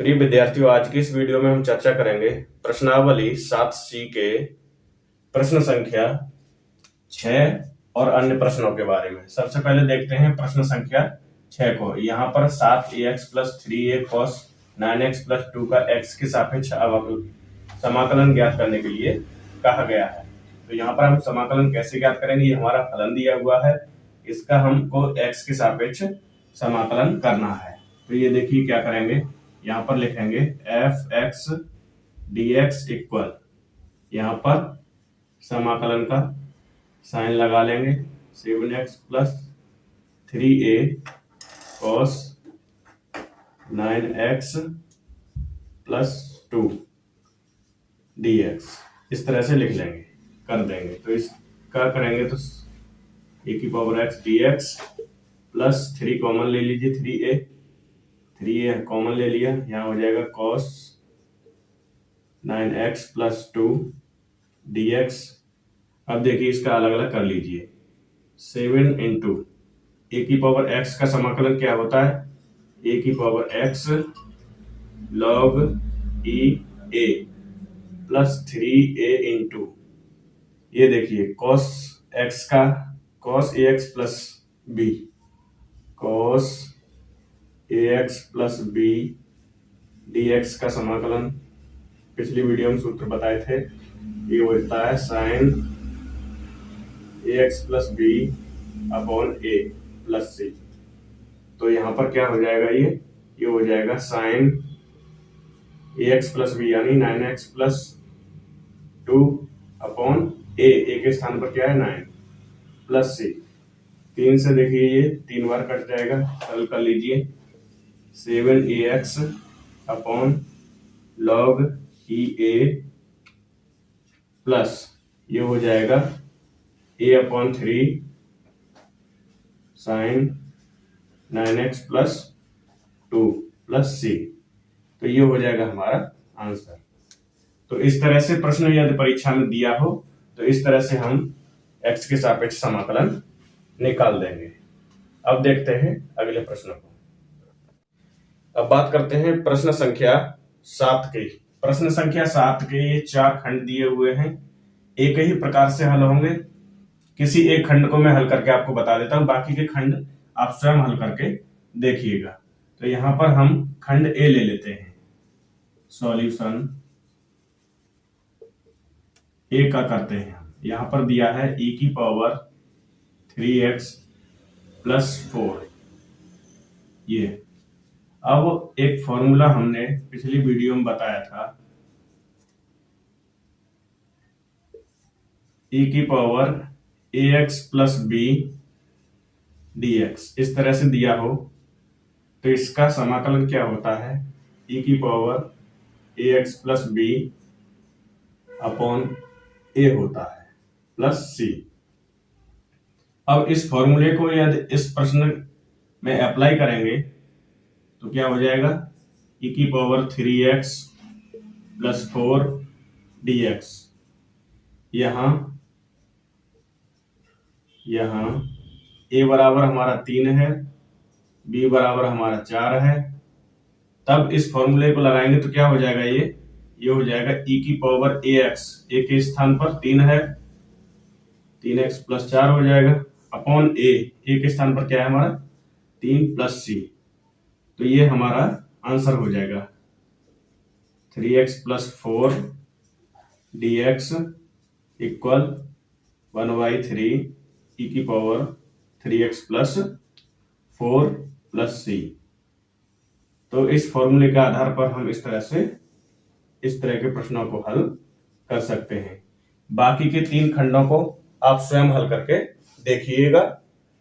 प्रिय विद्यार्थियों, आज की इस वीडियो में हम चर्चा करेंगे प्रश्नावली 7C के प्रश्न संख्या 6 और अन्य प्रश्नों के बारे में। सबसे पहले देखते हैं प्रश्न संख्या 6 को। यहाँ पर 7ax plus 3a cos 9x plus 2 का x के सापेक्ष समाकलन ज्ञात करने के लिए कहा गया है। तो यहाँ पर हम समाकलन कैसे ज्ञात करेंगे? ये हमारा फलन दिया हुआ है, इसका हमको x के सापेक्ष समाकलन करना है। तो ये देखिए क्या करेंगे, यहाँ पर लिखेंगे f(x) dx इक्वल, यहाँ पर समाकलन का साइन लगा लेंगे 7x plus 3a cos 9x plus 2 dx, इस तरह से लिख लेंगे, कर देंगे। तो इसका करेंगे तो e⁻x dx प्लस 3 कॉमन ले लीजिए, 3a कॉमन ले लिया, यहाँ हो जाएगा cos 9x प्लस 2 dx। अब देखिए इसका अलग अलग कर लीजिए, 7 इंटू e⁻x का समाकलन क्या होता है, e⁻x log e a plus 3a into, ये देखिए cos x का cos ax plus b, cos ax plus b dx का समाकलन पिछली वीडियो में सूत्र बताए थे, ये होता है sin ax plus b upon a plus c। तो यहाँ पर क्या हो जाएगा, ये हो जाएगा sin ax प्लस b यानी 9x प्लस 2 अपॉन a के स्थान पर क्या है 9 प्लस c। 3 से देखिए ये 3 बार कट जाएगा, सरल कर लीजिए, 7ax upon log e a plus ये हो जाएगा a upon 3 sine 9x plus 2 plus c। तो ये हो जाएगा हमारा आंसर। तो इस तरह से प्रश्न यदि परीक्षा में दिया हो तो इस तरह से हम x के सापेक्ष समाकलन निकाल देंगे। अब देखते हैं अगले प्रश्न को। अब बात करते हैं प्रश्न संख्या 7 की। प्रश्न संख्या 7 के ये 4 खंड दिए हुए हैं, एक ही प्रकार से हल होंगे। किसी एक खंड को मैं हल करके आपको बता देता हूं, बाकी के खंड आप स्वयं हल करके देखिएगा। तो यहां पर हम खंड ए ले लेते हैं, सॉल्यूशन ए का करते हैं हम। यहां पर दिया है e⁻3x प्लस 4। ये अब एक फॉर्मूला हमने पिछली वीडियो में बताया था, e⁻ax प्लस b dx, इस तरह से दिया हो तो इसका समाकलन क्या होता है, e⁻ax plus b upon a होता है प्लस c। अब इस फॉर्मूले को यदि इस प्रश्न में अप्लाई करेंगे तो क्या हो जाएगा, e⁻3x प्लस 4 dx। यहाँ a बराबर हमारा 3 है, b बराबर हमारा 4 है। तब इस फॉर्मूले को लगाएंगे तो क्या हो जाएगा, ये हो जाएगा e⁻ax, a के स्थान पर 3 है, 3x प्लस 4 हो जाएगा अपॉन a के स्थान पर क्या है हमारा 3 प्लस c। तो ये हमारा आंसर हो जाएगा 3x plus 4 dx equal 1/3 e⁻3x plus 4 plus c। तो इस फॉर्मूले के आधार पर हम इस तरह के प्रश्नों को हल कर सकते हैं। बाकी के 3 खंडों को आप स्वयं हल करके देखिएगा।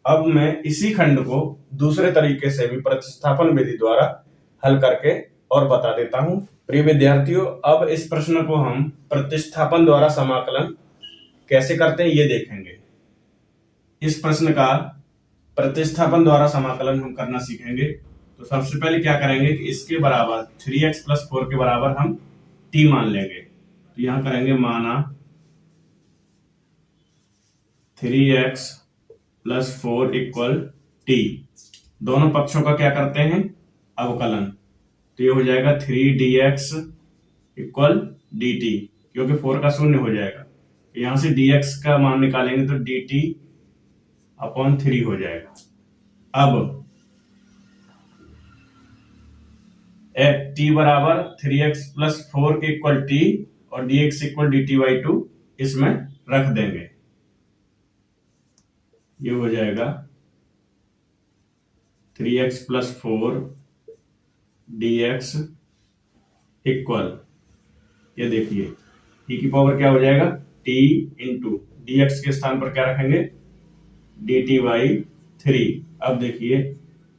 अब मैं इसी खंड को दूसरे तरीके से भी प्रतिस्थापन विधि द्वारा हल करके और बता देता हूं। प्रिय विद्यार्थियों, अब इस प्रश्न को हम प्रतिस्थापन द्वारा समाकलन कैसे करते हैं ये देखेंगे। इस प्रश्न का प्रतिस्थापन द्वारा समाकलन हम करना सीखेंगे। तो सबसे पहले क्या करेंगे कि इसके बराबर 3x प्लस 4 के बराबर हम t मान लेंगे। तो यहां करेंगे माना 3x प्लस 4 इक्वल t। दोनों पक्षों का क्या करते हैं, अवकलन। तो ये हो जाएगा 3dx इक्वल dt, क्योंकि 4 का शून्य हो जाएगा। यहां से dx का मान निकालेंगे तो dt अपॉन 3 हो जाएगा। अब t बराबर 3x प्लस 4 के इक्वल t और dx इक्वल dt बाई 2 इसमें रख देंगे। ये हो जाएगा 3x प्लस 4 dx इक्वल, ये देखिए t की पावर क्या हो जाएगा t इंटू dx के स्थान पर क्या रखेंगे dt बाई 3। अब देखिए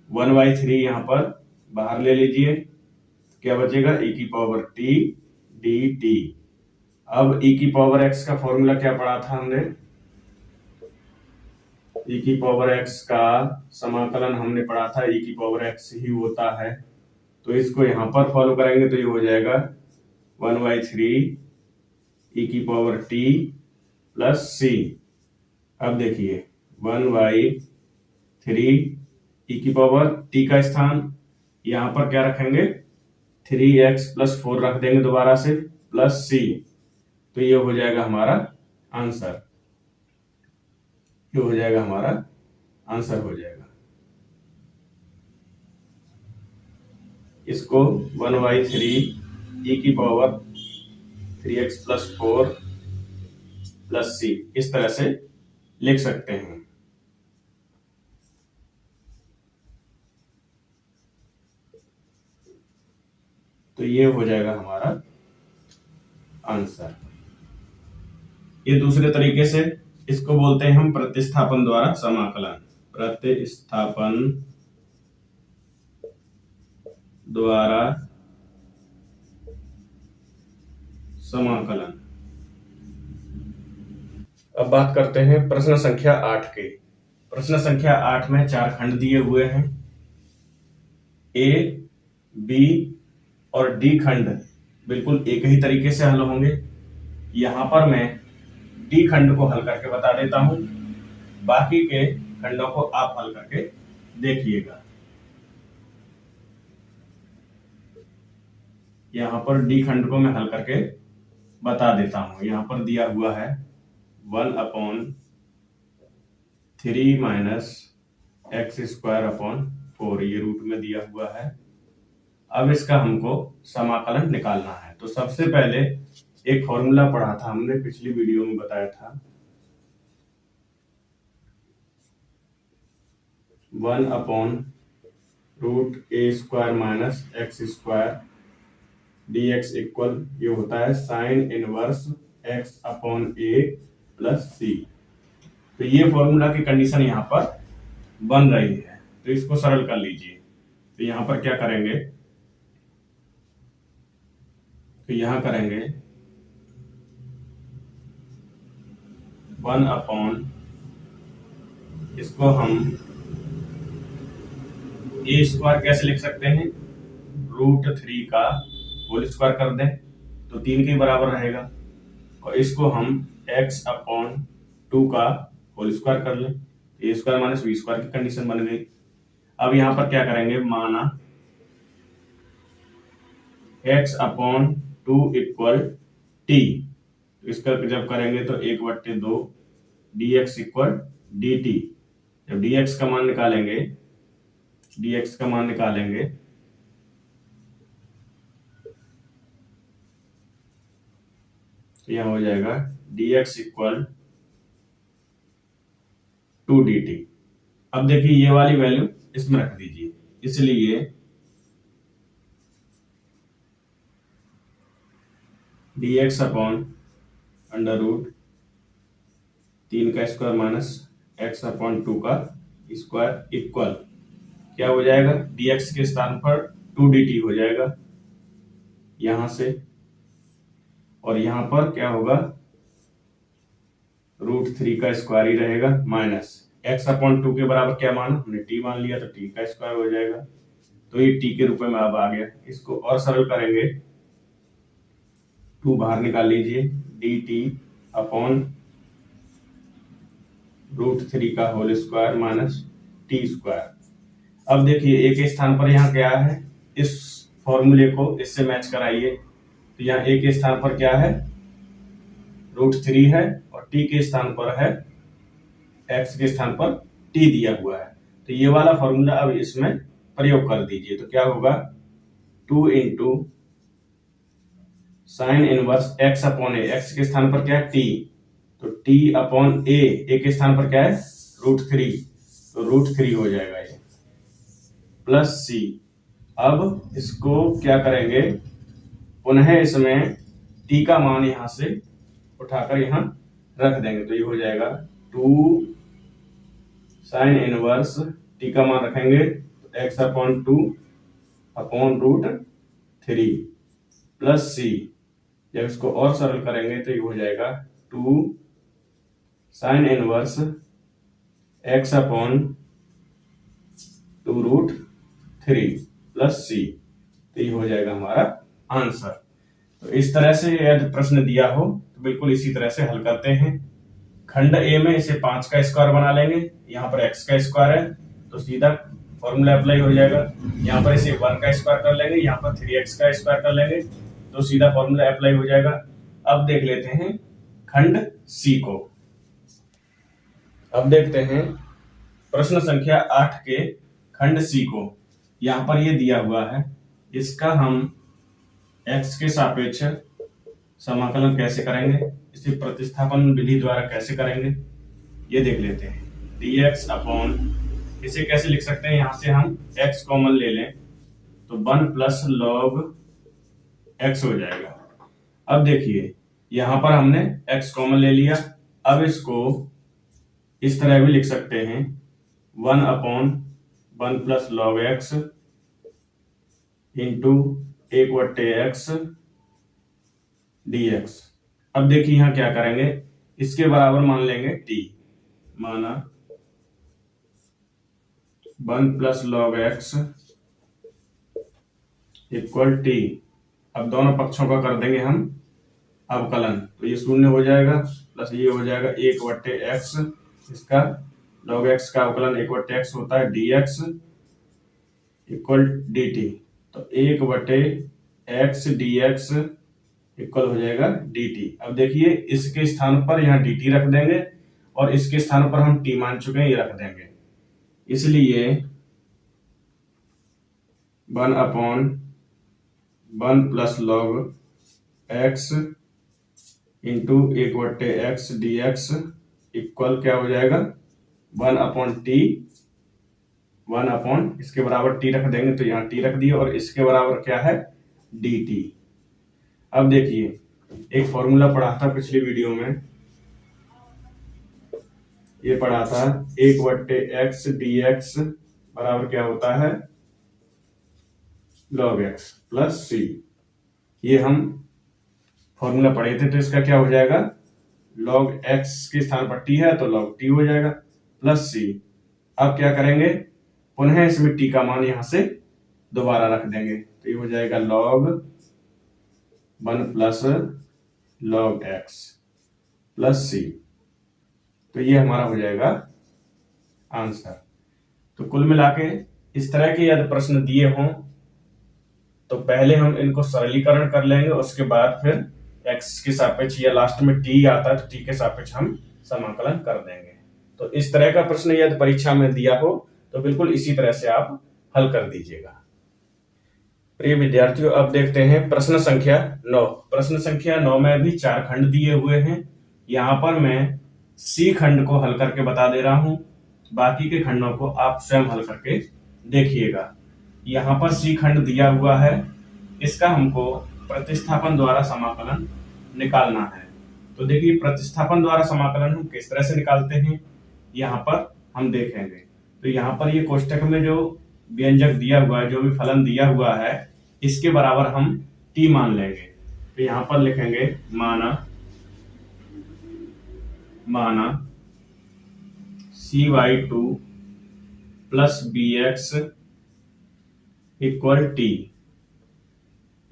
1/3 यहां पर बाहर ले लीजिए, क्या बचेगा e की पावर t dt। अब e की पावर x का फॉर्मूला क्या पढ़ा था हमने, e की पावर x का समाकलन हमने पढ़ा था e की पावर x ही होता है। तो इसको यहां पर फॉलो करेंगे तो ये हो जाएगा 1/3 e की पावर t प्लस c। अब देखिए 1/3 e की पावर t का स्थान यहां पर क्या रखेंगे 3x प्लस 4 रख देंगे दोबारा से प्लस c। तो ये हो जाएगा हमारा आंसर, ये हो जाएगा हमारा आंसर हो जाएगा। इसको 1/3 e की power 3x plus 4 plus c इस तरह से लिख सकते हैं। तो ये हो जाएगा हमारा आंसर। ये दूसरे तरीके से इसको बोलते हैं हम प्रतिस्थापन द्वारा समाकलन। प्रतिस्थापन द्वारा समाकलन। अब बात करते हैं प्रश्न संख्या 8 के। प्रश्न संख्या 8 में 4 खंड दिए हुए हैं। ए, बी और डी खंड बिल्कुल एक ही तरीके से हल होंगे। यहां पर मैं डी खंड को हल करके बता देता हूं, बाकी के खंडों को आप हल करके देखिएगा। यहां पर डी खंड को मैं हल करके बता देता हूं। यहां पर दिया हुआ है 1/3 माइनस x²/4, ये रूट में दिया हुआ है। अब इसका हमको समाकलन निकालना है। तो सबसे पहले एक फॉर्मूला पढ़ा था हमने, पिछली वीडियो में बताया था 1/√a² minus x² dx equal, ये होता है sine inverse x/a plus c। तो ये फॉर्मूला की कंडीशन यहाँ पर बन रही है, तो इसको सरल कर लीजिए। तो यहां पर क्या करेंगे, तो यहां करेंगे 1/, इसको हम a² कैसे लिख सकते हैं, √3 का होल स्क्वायर कर दें तो 3 के बराबर रहेगा, और इसको हम x/2 का होल स्क्वायर कर लें, a² माइनस b² की कंडीशन बन गई। अब यहां पर क्या करेंगे, माना x/2 इक्वल t, तो इसका जब करेंगे तो 1/2 dx इक्वल dt। जब dx का मान निकालेंगे, dx का मान निकालेंगे तो यहां हो जाएगा dx इक्वल 2 dt। अब देखिए ये वाली वैल्यू इसमें रख दीजिए, इसलिए dx/√3 का स्क्वायर माइनस x/2 का स्क्वायर इक्वल क्या हो जाएगा, dx के स्थान पर 2 dt हो जाएगा यहां से, और यहां पर क्या होगा √3 का स्क्वायर ही रहेगा माइनस x/2 के बराबर क्या माना हमने t मान लिया, तो t का स्क्वायर हो जाएगा। तो ये t के रूप में अब आ गया। इसको और सरल करेंगे, 2 बाहर निकाल लीजिए, dt/√3 का whole square minus t square. अब देखिए एक स्थान पर यहाँ क्या है, इस फॉर्मूले को इससे मैच कराइए। तो यहाँ a के स्थान पर क्या है, √3 है, और t के स्थान पर है, x के स्थान पर t दिया हुआ है। तो ये वाला फॉर्मूला अब इसमें प्रयोग कर दीजिए। तो क्या होगा, 2 into sine inverse x upon A, x के स्थान पर क्या है t, तो t अपॉन a के स्थान पर क्या है √3, तो √3 हो जाएगा ये, प्लस c। अब इसको क्या करेंगे, पुनः इसमें t का मान यहां से उठाकर यहां रख देंगे। तो ये हो जाएगा 2 साइन इनवर्स t का मान रखेंगे तो x upon 2 upon √3 plus c। जब इसको और सरल करेंगे तो ये हो जाएगा 2 sign inverse x upon 2√3 plus c। तो ये हो जाएगा हमारा आंसर। तो इस तरह से यदि प्रश्न दिया हो तो बिल्कुल इसी तरह से हल करते हैं। खंड ए में इसे 5 का स्क्वायर बना लेंगे, यहाँ पर x का स्क्वायर है तो सीधा फॉर्मूला अप्लाई हो जाएगा। यहाँ पर इसे 1 का स्क्वायर कर लेंगे, यहाँ पर 3x का स्क्वायर कर लेंगे तो सीधा फॉर्मूला अप्लाई हो जाएगा। अब देख लेते हैं खंड सी को। अब देखते हैं प्रश्न संख्या 8 के खंड सी को। यहाँ पर ये दिया हुआ है, इसका हम x के सापेक्ष समाकलन कैसे करेंगे, इसे प्रतिस्थापन विधि द्वारा कैसे करेंगे ये देख लेते हैं। dx अपॉन, इसे कैसे लिख सकते हैं, यहां से हम x कॉमन ले लें तो 1 प्लस log x हो जाएगा। अब देखिए यहां पर हमने x कॉमन ले लिया, अब इसको इस तरह भी लिख सकते हैं 1 upon 1 plus log x into 1/x dx। अब देखिए यहां क्या करेंगे, इसके बराबर मान लेंगे t, माना 1 plus log x equal t। अब दोनों पक्षों का कर देंगे हम अवकलन, तो ये 0 हो जाएगा, प्लस ये हो जाएगा 1/x, इसका log x का अवकलन 1/x होता है dx इक्वल dt। तो 1/x dx इक्वल हो जाएगा dt। अब देखिए इसके स्थान पर यहाँ dt रख देंगे और इसके स्थान पर हम t मान चुके हैं ये रख देंगे, इसलिए 1 upon 1 plus log x into 1/x dx equal क्या हो जाएगा 1 अपॉन t, 1 अपॉन इसके बराबर t रख देंगे तो यहाँ t रख दिए और इसके बराबर क्या है dt। अब देखिए एक फॉर्मूला पढ़ा था पिछली वीडियो में, ये पढ़ा था 1/x dx बराबर क्या होता है log x प्लस c। ये हम फॉर्मूला पढ़े थे, तो इसका क्या हो जाएगा log x के स्थान पर t है तो log t हो जाएगा प्लस c। अब क्या करेंगे, पुनः इसमें t का मान यहां से दोबारा रख देंगे तो ये हो जाएगा log 1 plus log x plus c। तो ये हमारा हो जाएगा आंसर। तो कुल मिला के इस तरह के यदि प्रश्न दिए हों तो पहले हम इनको सरलीकरण कर लेंगे, उसके बाद फिर x के सापेक्ष या लास्ट में t आता है तो t के सापेक्ष हम समाकलन कर देंगे। तो इस तरह का प्रश्न यदि परीक्षा में दिया हो तो बिल्कुल इसी तरह से आप हल कर दीजिएगा। प्रिय विद्यार्थियों, अब देखते हैं प्रश्न संख्या 9। प्रश्न संख्या 9 में भी 4 खंड दिए हुए हैं। यहाँ पर मैं सी खंड को हल करके बता दे रहा हूं, बाकी के खंडों को आप स्वयं हल करके देखिएगा। यहाँ पर सी खंड दिया हुआ है, इसका हमको प्रतिस्थापन द्वारा समाकलन निकालना है। तो देखिए प्रतिस्थापन द्वारा समाकलन हम किस तरह से निकालते हैं यहाँ पर हम देखेंगे। तो यहाँ पर ये कोष्टक में जो व्यंजक दिया हुआ है, जो भी फलन दिया हुआ है, इसके बराबर हम t मान लेंगे। तो यहाँ पर लिखेंगे माना cy2 plus bx equal t।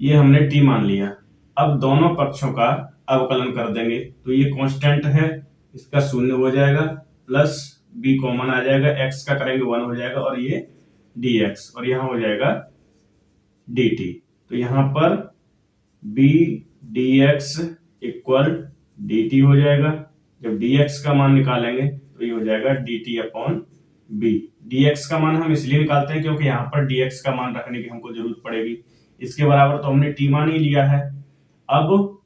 ये हमने t मान लिया। अब दोनों पक्षों का अवकलन कर देंगे तो ये कांस्टेंट है, इसका 0 हो जाएगा, प्लस b कॉमन आ जाएगा, x का करेंगे 1 हो जाएगा और ये dx, और यहाँ हो जाएगा dt। तो यहां पर b dx इक्वल dt हो जाएगा। जब dx का मान निकालेंगे तो ये हो जाएगा dt अपॉन b। dx का मान हम इसलिए निकालते हैं क्योंकि यहाँ पर dx का मान रखने की हमको जरूरत पड़ेगी। इसके बराबर तो हमने t मान ही लिया है। अब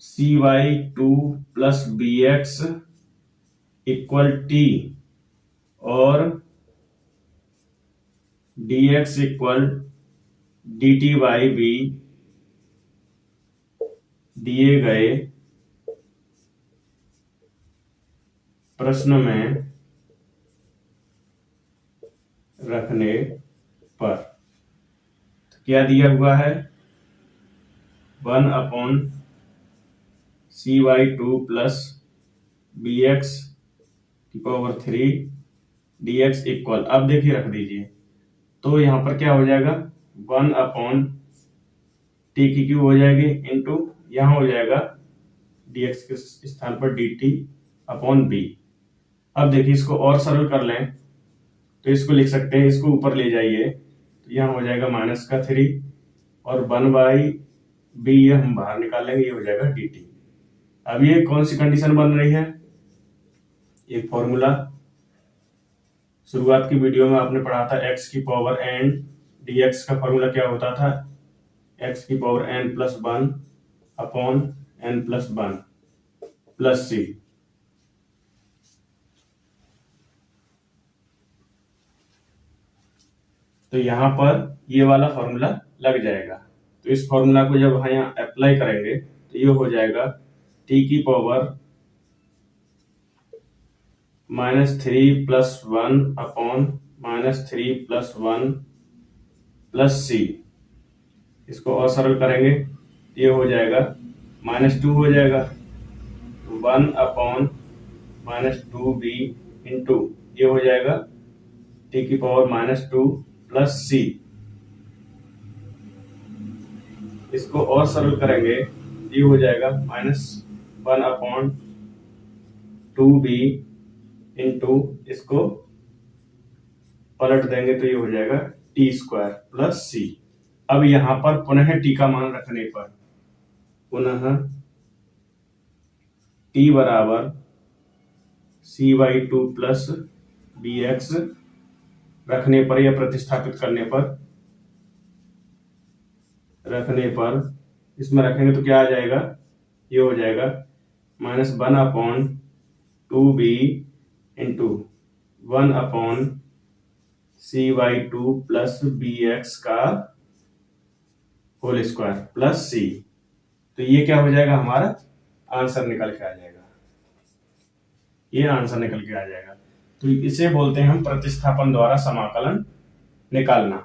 cy2 plus bx equal t और dx equal dt by b दिए गए प्रश्न में रखने पर क्या दिया हुआ है, 1 अपॉन cy2 प्लस bx की पावर 3 dx इक्वल, अब देखिए रख दीजिए तो यहां पर क्या हो जाएगा 1 अपॉन टी की क्यूब हो जाएगी इंटू यहां हो जाएगा dx के स्थान पर dt अपॉन b। अब देखिए इसको और सरल कर लें तो इसको लिख सकते हैं, इसको ऊपर ले जाइए तो यहां हो जाएगा माइनस का 3 और 1 बाई बी ये हम बाहर निकालेंगे, ये हो जाएगा dt। अब ये कौन सी कंडीशन बन रही है, एक फॉर्मूला शुरुआत की वीडियो में आपने पढ़ा था x की पावर n dx का फॉर्मूला क्या होता था, x की power n plus 1 upon n plus 1 plus c। तो यहां पर ये वाला फॉर्मूला लग जाएगा। तो इस फॉर्मूला को जब यहाँ अप्लाई करेंगे तो ये हो जाएगा t की power -3 plus 1 upon -3 plus 1 plus c। इसको और सरल करेंगे ये हो जाएगा -2 हो जाएगा 1 अपॉन -2b इंटू ये हो जाएगा t की पावर -2 प्लस c। इसको और सरल करेंगे ये हो जाएगा -1 अपॉन 2b इंटू इसको पलट देंगे तो ये हो जाएगा टी स्क्वायर प्लस c। अब यहां पर पुनः t का मान रखने पर पुनः t बराबर cy2 प्लस bx रखने पर या प्रतिस्थापित करने पर इसमें रखेंगे तो क्या आ जाएगा, ये हो जाएगा -1 upon 2b into 1 upon cy2 plus bx का होल स्क्वायर प्लस c। तो ये क्या हो जाएगा, हमारा आंसर निकल के आ जाएगा, ये आंसर निकल के आ जाएगा। तो इसे बोलते हैं हम प्रतिस्थापन द्वारा समाकलन निकालना।